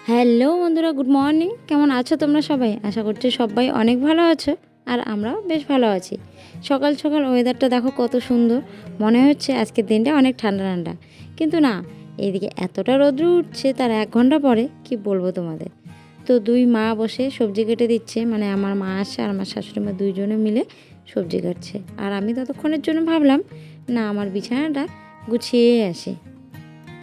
Hello বন্ধুরা, good morning. কেমন আছো তোমরা সবাই? আশা করছি সবাই অনেক ভালো আছো, আর আমরাও বেশ ভালো আছি। সকাল সকাল ওয়েদারটা দেখো কত সুন্দর, মনে হচ্ছে আজকের দিনটা অনেক ঠান্ডা ঠান্ডা। কিন্তু না, এইদিকে এতটা রোদ্র উঠছে তার 1 ঘন্টা পরে কি বলবো তোমাদের। তো দুই মা বসে সবজি কেটে দিচ্ছে, মানে আমার মা আসছে আর আমার শাশুড়ি মা দুইজনে মিলে সবজি কাটছে। আর আমি ততক্ষণের জন্য ভাবলাম না, আমার বিছানাটা গুছিয়ে আসি।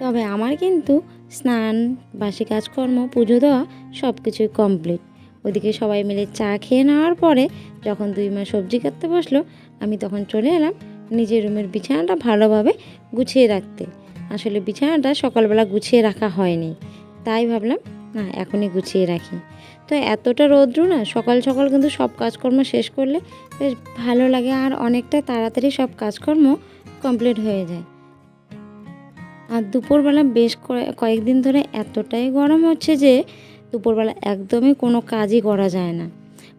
তবে আমার কিন্তু স্নান, বাসি কাজকর্ম, পুজো দেওয়া সব কিছুই কমপ্লিট। ওদিকে সবাই মিলে চা খেয়ে নেওয়ার পরে যখন দুই মা সবজি কাটতে বসলো, আমি তখন চলে এলাম নিজের রুমের বিছানাটা ভালোভাবে গুছিয়ে রাখতে। আসলে বিছানাটা সকালবেলা গুছিয়ে রাখা হয়নি, তাই ভাবলাম না এখনই গুছিয়ে রাখি। তো এতটা রৌদ্র না, সকাল সকাল কিন্তু সব কাজকর্ম শেষ করলে বেশ ভালো লাগে, আর অনেকটা তাড়াতাড়ি সব কাজকর্ম কমপ্লিট হয়ে যায়। আর দুপুরবেলা বেশ কয়েকদিন ধরে এতটাই গরম হচ্ছে যে দুপুরবেলা একদমই কোনো কাজই করা যায় না।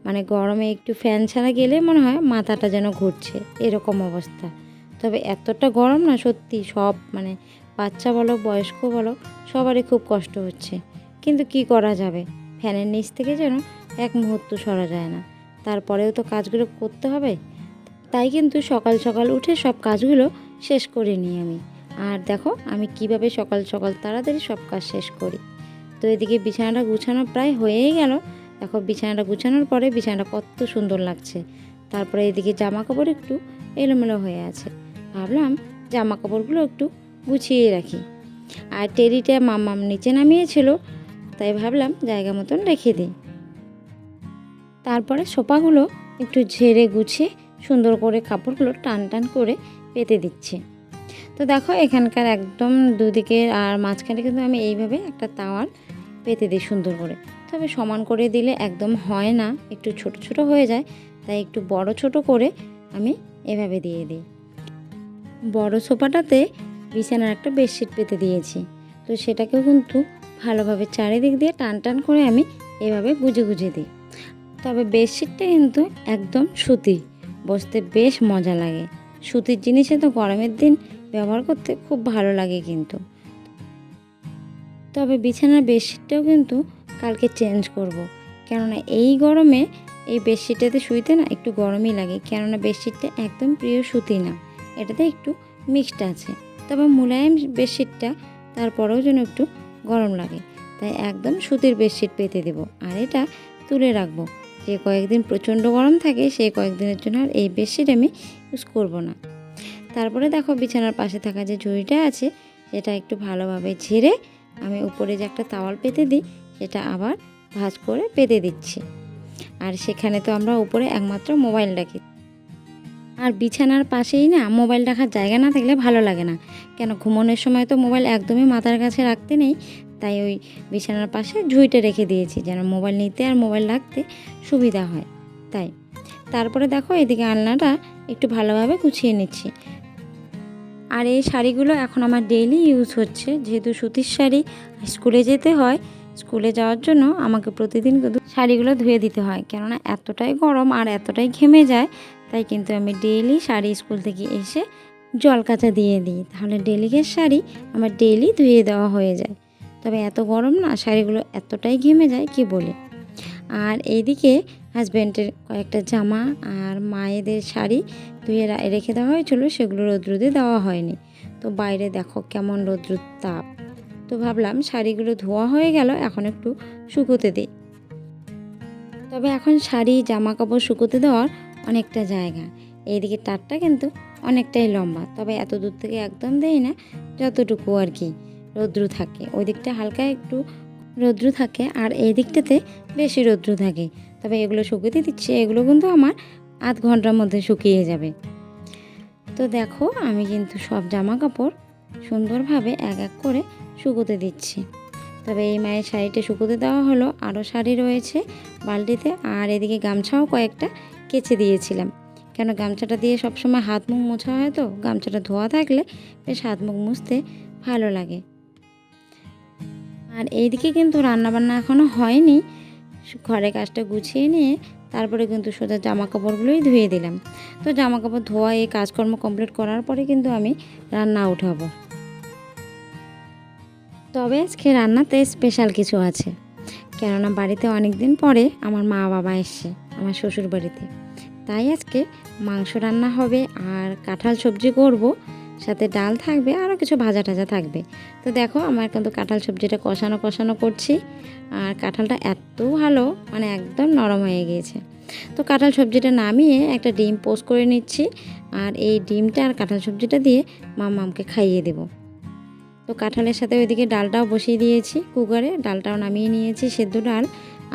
মানে গরমে একটু ফ্যান ছাড়া গেলে মনে হয় মাথাটা যেন ঘুরছে, এরকম অবস্থা। তবে এতটা গরম না, সত্যি সব মানে বাচ্চা বলো বয়স্ক বলো সবারই খুব কষ্ট হচ্ছে। কিন্তু কি করা যাবে, ফ্যানের নিচ থেকে যেন এক মুহূর্ত সরা যায় না। তারপরেও তো কাজগুলো করতে হবে, তাই কিন্তু সকাল সকাল উঠে সব কাজগুলো শেষ করে নিই আমি। আর দেখো আমি কিভাবে সকাল সকাল তাড়াতাড়ি সব কাজ শেষ করি। তো এদিকে বিছানাটা গুছানো প্রায় হয়েই গেল। দেখো বিছানাটা গুছানোর পরে বিছানাটা কত সুন্দর লাগছে। তারপরে এদিকে জামা কাপড় একটু এলোমেলো হয়ে আছে, ভাবলাম জামা কাপড়গুলো একটু গুছিয়ে রাখি। আর টেরিটা মাম্মাম নিচে নামিয়েছিল, তাই ভাবলাম জায়গা মতন রেখে দিই। তারপরে সোফাগুলো একটু ঝেড়ে গুছিয়ে সুন্দর করে কাপড়গুলো টান টান করে পেতে দিচ্ছি। তো দেখো এখানকার একদম দুদিকে আর মাঝখানে কিন্তু আমি এইভাবে একটা তাওয়াল পেতে দিই সুন্দর করে। তবে সমান করে দিলে একদম হয় না, একটু ছোট ছোট হয়ে যায়, তাই একটু বড় ছোট করে আমি এভাবে দিয়ে দিই। বড় সোফাটাতে বিছানার একটা বেডশিট পেতে দিয়েছি, তো সেটাকেও কিন্তু ভালোভাবে চারিদিক দিয়ে টান টান করে আমি এভাবে গুজে গুজে দিই। তবে বেডশিটটা কিন্তু একদম সুতি, বসতে বেশ মজা লাগে। সুতির জিনিসে তো গরমের দিন ব্যবহার করতে খুব ভালো লাগে কিন্তু। তবে বিছানার বেডশিটটাও কিন্তু কালকে চেঞ্জ করব। কেননা এই গরমে এই বেডশিটটাতে শুইতে না একটু গরমই লাগে, কেননা বেডশিটটা একদম প্রিয় সুতি না, এটাতে একটু মিক্সড আছে। তবে মুলায়ম বেডশিটটা তারপরেও যেন একটু গরম লাগে, তাই একদম সুতির বেডশিট পেতে দেবো। আর এটা তুলে রাখবো, যে কয়েকদিন প্রচণ্ড গরম থাকে সেই কয়েকদিনের জন্য আর এই বেডশিট আমি ইউজ করব না। তারপরে দেখো বিছানার পাশে থাকা যে ঝুড়িটা আছে সেটা একটু ভালোভাবে ঝেড়ে আমি উপরে যে একটা তাওয়াল পেতে দিই সেটা আবার ভাঁজ করে পেতে দিচ্ছি। আর সেখানে তো আমরা উপরে একমাত্র মোবাইল রাখি, আর বিছানার পাশেই না মোবাইল রাখার জায়গা না থাকলে ভালো লাগে না। কেন, ঘুমানোর সময় তো মোবাইল একদমই মাথার কাছে রাখতে নেই, তাই ওই বিছানার পাশে ঝুড়িটা রেখে দিয়েছি যেন মোবাইল নিতে আর মোবাইল রাখতে সুবিধা হয়। তাই তারপরে দেখো এদিকে আলনাটা একটু ভালোভাবে গুছিয়ে নিচ্ছি। আর এই শাড়িগুলো এখন আমার ডেইলি ইউজ হচ্ছে, যেহেতু সুতির শাড়ি, স্কুলে যেতে হয়, স্কুলে যাওয়ার জন্য আমাকে প্রতিদিন কিন্তু শাড়িগুলো ধুয়ে দিতে হয়। কেননা এতটাই গরম আর এতটাই ঘেমে যায়, তাই কিন্তু আমি ডেইলি শাড়ি স্কুল থেকে এসে জল কাচা দিয়ে দিই, তাহলে ডেলিকের শাড়ি আমার ডেইলি ধুয়ে দেওয়া হয়ে যায়। তবে এত গরম না, শাড়িগুলো এতটাই ঘেমে যায় কি বলে। আর এইদিকে হাজব্যান্ডের কয়েকটা জামা আর মায়েদের শাড়ি ধুয়ে রেখে দেওয়া হয়েছিল, সেগুলো রোদ্রুদে দেওয়া হয়নি। তো বাইরে দেখো কেমন রোদ্রুর তাপ, তো ভাবলাম শাড়িগুলো ধোয়া হয়ে গেল, এখন একটু শুকোতে দিই। তবে এখন শাড়ি জামা কাপড় শুকোতে দেওয়ার অনেকটা জায়গা, এইদিকে তারটা কিন্তু অনেকটাই লম্বা, তবে এত দূর থেকে একদম দেই না, যতটুকু আর কি রৌদ্র থাকে। ওই দিকটা হালকা একটু রৌদ্র থাকে আর এই দিকটাতে বেশি রৌদ্র থাকে। তবে এগুলো শুকিয়ে দিচ্ছি, এগুলো কিন্তু আমার আধ ঘন্টার মধ্যে শুকিয়ে যাবে। তো দেখো আমি কিন্তু সব জামা কাপড় সুন্দরভাবে এক এক করে শুকোতে দিচ্ছি। তবে এই মায়ের শাড়িটা শুকোতে দেওয়া হলো, আরও শাড়ি রয়েছে বালতিতে, আর এদিকে গামছাও কয়েকটা কেচে দিয়েছিলাম। কেন, গামছাটা দিয়ে সবসময় হাত মুখ মোছা হয়, তো গামছাটা ধোয়া থাকলে বেশ হাত মুখ মুছতে ভালো লাগে। আর এইদিকে কিন্তু রান্নাবান্না এখনও হয়নি, ঘরে কাজটা গুছিয়ে নিয়ে তারপরে কিন্তু সোজা জামা কাপড়গুলোই ধুয়ে দিলাম। তো জামা কাপড় ধোয়া এই কাজকর্ম কমপ্লিট করার পরে কিন্তু আমি রান্না উঠাবো। তবে আজকে রান্নাতে স্পেশাল কিছু আছে, কেননা বাড়িতে অনেক দিন পরে আমার মা বাবা এসছে আমার শ্বশুর বাড়িতে। তাই আজকে মাংস রান্না হবে আর কাঁঠাল সবজি করব, সাথে ডাল থাকবে, আরও কিছু ভাজা টাজা থাকবে। তো দেখো আমার কিন্তু কাঁঠাল সবজিটা কষানো কষানো করছি, আর কাঁঠালটা এত ভালো মানে একদম নরম হয়ে গিয়েছে। তো কাঁঠাল সবজিটা নামিয়ে একটা ডিম পোস্ট করে নিচ্ছি, আর এই ডিমটা আর কাঁঠাল সবজিটা দিয়ে মামকে খাইয়ে দেবো। তো কাঁঠালের সাথে ওইদিকে ডালটাও বসিয়ে দিয়েছি কুকারে, ডালটাও নামিয়ে নিয়েছি সেদ্ধ ডাল।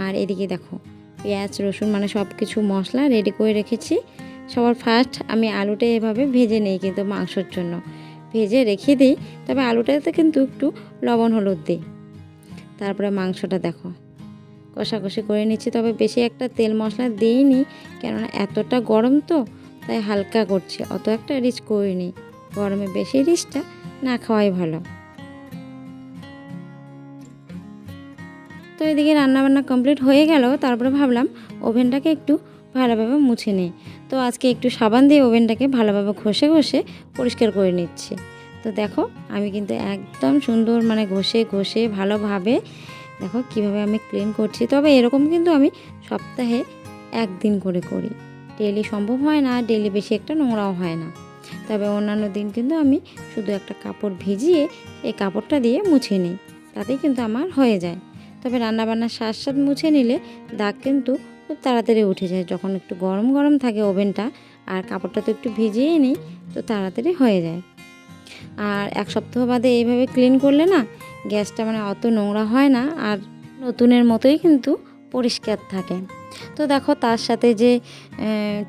আর এদিকে দেখো পেঁয়াজ রসুন মানে সব কিছু মশলা রেডি করে রেখেছি। সবার ফার্স্ট আমি আলুটা এভাবে ভেজে নিই, কিন্তু মাংসর জন্য ভেজে রেখে দিই, তবে আলুটাতে কিন্তু একটু লবণ হলুদ দিই। তারপরে মাংসটা দেখো কষাকষি করে নিচ্ছি, তবে বেশি একটা তেল মশলা দিইনি, কেননা এতটা গরম তো তাই হালকা করছি, অত একটা রিচ করিনি। গরমে বেশি রিচটা না খাওয়াই ভালো। তো এদিকে রান্নাবান্না কমপ্লিট হয়ে গেল, তারপরে ভাবলাম ওভেনটাকে একটু ভালোভাবে মুছে নিই। তো আজকে একটু সাবান দিয়ে ওভেনটাকে ভালোভাবে ঘষে ঘষে পরিষ্কার করে নিচ্ছি। তো দেখো আমি কিন্তু একদম সুন্দর মানে ঘষে ঘষে ভালোভাবে দেখো কিভাবে আমি ক্লিন করছি। তবে এরকম কিন্তু আমি সপ্তাহে একদিন করে করি, ডেলি সম্ভব হয় না, ডেলি বেশি একটা নোংরাও হয় না। তবে অন্যান্য দিন কিন্তু আমি শুধু একটা কাপড় ভিজিয়ে এই কাপড়টা দিয়ে মুছে নিই, তাতেই কিন্তু আমার হয়ে যায়। তবে রান্নাবান্নার সাথ সাথ মুছে নিলে দাগ কিন্তু খুব তাড়াতাড়ি উঠে যায়, যখন একটু গরম গরম থাকে ওভেনটা আর কাপড়টা তো একটু ভিজিয়ে নিই, তো তাড়াতাড়ি হয়ে যায়। আর এক সপ্তাহ বাদে এইভাবে ক্লিন করলে না গ্যাসটা মানে অত নোংরা হয় না, আর নতুনের মতোই কিন্তু পরিষ্কার থাকে। তো দেখো তার সাথে যে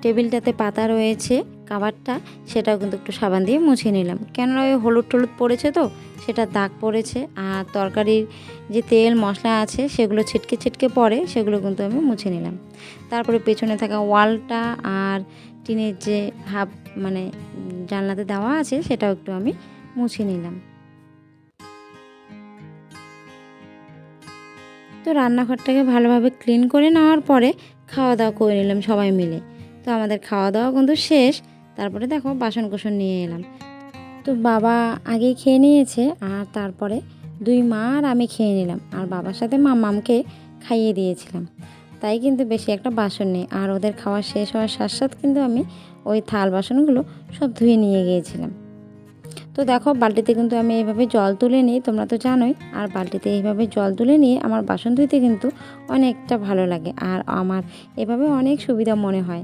টেবিলটাতে পাতা রয়েছে কাভারটা, সেটাও কিন্তু একটু সাবান দিয়ে মুছে নিলাম, কেননা ওই হলুদ টলুদ পড়েছে তো সেটা দাগ পড়েছে। আর তরকারির যে তেল মশলা আছে সেগুলো ছিটকে ছিটকে পড়ে, সেগুলো কিন্তু আমি মুছে নিলাম। তারপরে পেছনে থাকা ওয়ালটা আর টিনের যে হাফ মানে জানলাতে দেওয়া আছে সেটাও একটু আমি মুছে নিলাম। তো রান্নাঘরটাকে ভালোভাবে ক্লিন করে নেওয়ার পরে খাওয়া দাওয়া করে নিলাম সবাই মিলে। তো আমাদের খাওয়া দাওয়া কিন্তু শেষ, তারপরে দেখো বাসন কোসন নিয়ে এলাম। তো বাবা আগেই খেয়ে নিয়েছে, আর তারপরে দুই মা আর আমি খেয়ে নিলাম, আর বাবার সাথে মামকে খাইয়ে দিয়েছিলাম, তাই কিন্তু বেশি একটা বাসন নেই। আর ওদের খাওয়া শেষ হওয়ার সাথে সাথে কিন্তু আমি ওই থাল বাসনগুলো সব ধুয়ে নিয়ে গিয়েছিলাম। তো দেখো বালতিতে কিন্তু আমি এইভাবে জল তুলে নিই, তোমরা তো জানোই। আর বালতিতে এইভাবে জল তুলে নিয়ে আমার বাসন ধুইতে কিন্তু অনেকটা ভালো লাগে, আর আমার এভাবে অনেক সুবিধা মনে হয়।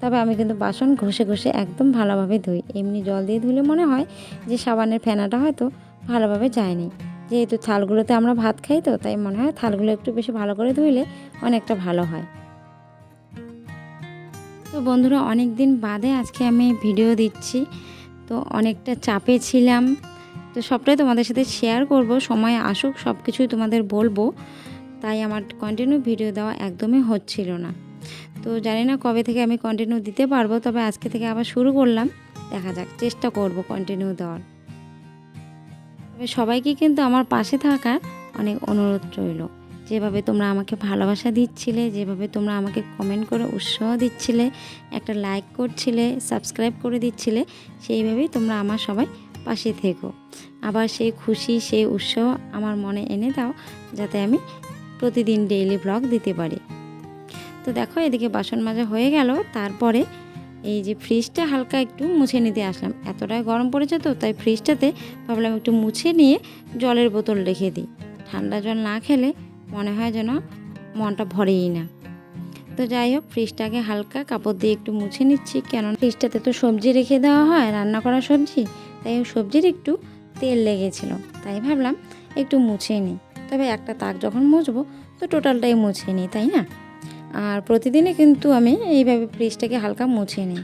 তবে আমি কিন্তু বাসন ঘষে ঘষে একদম ভালোভাবে ধুই, এমনি জল দিয়ে ধুলে মনে হয় যে সাবানের ফেনাটা হয়তো ভালোভাবে যায়নি। যেহেতু থালগুলোতে আমরা ভাত খাই তো তাই মনে হয় থালগুলো একটু বেশি ভালো করে ধুইলে অনেকটা ভালো হয়। তো বন্ধুরা অনেক দিন বাদে আজকে আমি ভিডিও দিচ্ছি, তো অনেকটা চাপে ছিলাম, তো সবটাই তোমাদের সাথে শেয়ার করব, সময় আসুক সব কিছুই তোমাদের বলবো। তাই আমার কন্টিনিউ ভিডিও দেওয়া একদমই হচ্ছিল না। তো জানি না কবে থেকে আমি কন্টিনিউ দিতে পারবো, তবে আজকে থেকে আবার শুরু করলাম, দেখা যাক, চেষ্টা করব কন্টিনিউ দেওয়ার। তবে সবাইকে কিন্তু আমার পাশে থাকার অনেক অনুরোধ রইল। যেভাবে তোমরা আমাকে ভালোবাসা দিচ্ছিলে, যেভাবে তোমরা আমাকে কমেন্ট করে উৎসাহ দিচ্ছিলে, একটা লাইক করছিলে, সাবস্ক্রাইব করে দিচ্ছিলে, সেইভাবেই তোমরা আমার সবাই পাশে থেকো। আবার সেই খুশি সেই উৎসাহ আমার মনে এনে দাও, যাতে আমি প্রতিদিন ডেইলি ব্লগ দিতে পারি। তো দেখো এদিকে বাসন মাজা হয়ে গেল, তারপরে এই যে ফ্রিজটা হালকা একটু মুছে নিতে আসলাম, এতটাই গরম পড়েছে তো তাই ফ্রিজটাতে ভাবলাম একটু মুছে নিয়ে জলের বোতল রেখে দিই। ঠান্ডা জল না খেলে মনে হয় যেন মনটা ভরেই না। তো যাই হোক ফ্রিজটাকে হালকা কাপড় দিয়ে একটু মুছে নিচ্ছি, কেন ফ্রিজটাতে তো সবজি রেখে দেওয়া হয়, রান্না করা সবজি, তাই সবজির একটু তেল লেগেছিল, তাই ভাবলাম একটু মুছে নিই। তবে একটা তাক যখন মুছবো তো টোটালটাই মুছে নিই, তাই না? আর প্রতিদিনই কিন্তু আমি এইভাবে ফ্রিজটাকে হালকা মুছে নিই।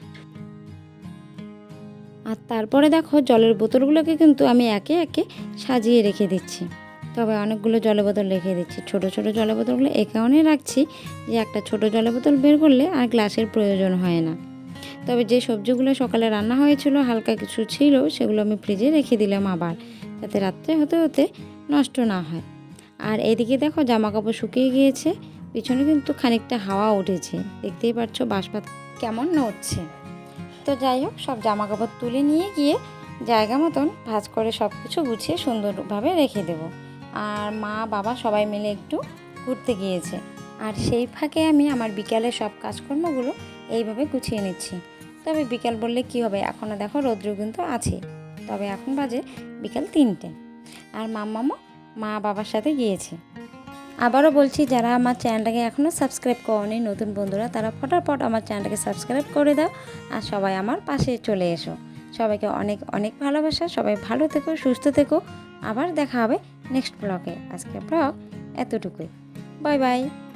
আর তারপরে দেখো জলের বোতলগুলোকে কিন্তু আমি একে একে সাজিয়ে রেখে দিচ্ছি। তবে অনেকগুলো জলের বোতল রেখে দিচ্ছি, ছোট ছোট জলের বোতলগুলো এ কারণে রাখছি যে একটা ছোট জলের বোতল বের করলে আর গ্লাসের প্রয়োজন হয় না। তবে যে সবজিগুলো সকালে রান্না হয়েছিল হালকা কিছু ছিল, সেগুলো আমি ফ্রিজে রেখে দিলাম আবার, যাতে রাত্রে হতে হতে নষ্ট না হয়। আর এদিকে দেখো জামা কাপড় শুকিয়ে গিয়েছে, পিছনে কিন্তু খানিকটা হাওয়া উঠেছে, দেখতেই পাচ্ছ বাঁশপাত কেমন নড়ছে। তো যাই হোক সব জামা কাপড় তুলে নিয়ে গিয়ে জায়গা মতন ভাঁজ করে সব কিছু গুছিয়ে সুন্দরভাবে রেখে দেব। আর মা বাবা সবাই মিলে একটু ঘুরতে গিয়েছে। আর সেই ফাঁকে আমি আমার বিকালের সব কাজকর্মগুলো এইভাবে গুছিয়ে নিচ্ছি। তবে বিকাল বললে কি হবে, এখনও দেখো রৌদ্র কিন্তু আছে, তবে এখন বাজে বিকাল 3টে। আর মাম্মামও মা বাবার সাথে গিয়েছে। আবারও বলছি, যারা আমার চ্যানেলটাকে এখনও সাবস্ক্রাইব করেনি, নতুন বন্ধুরা, তারা ফটাফট আমার চ্যানেলটাকে সাবস্ক্রাইব করে দাও আর সবাই আমার পাশে চলে এসো। সবাইকে অনেক অনেক ভালোবাসা। সবাই ভালো থেকো, সুস্থ থেকো। আবার দেখা হবে নেক্সট ব্লগে। আজকের ব্লগ এতটুকুই। Bye bye.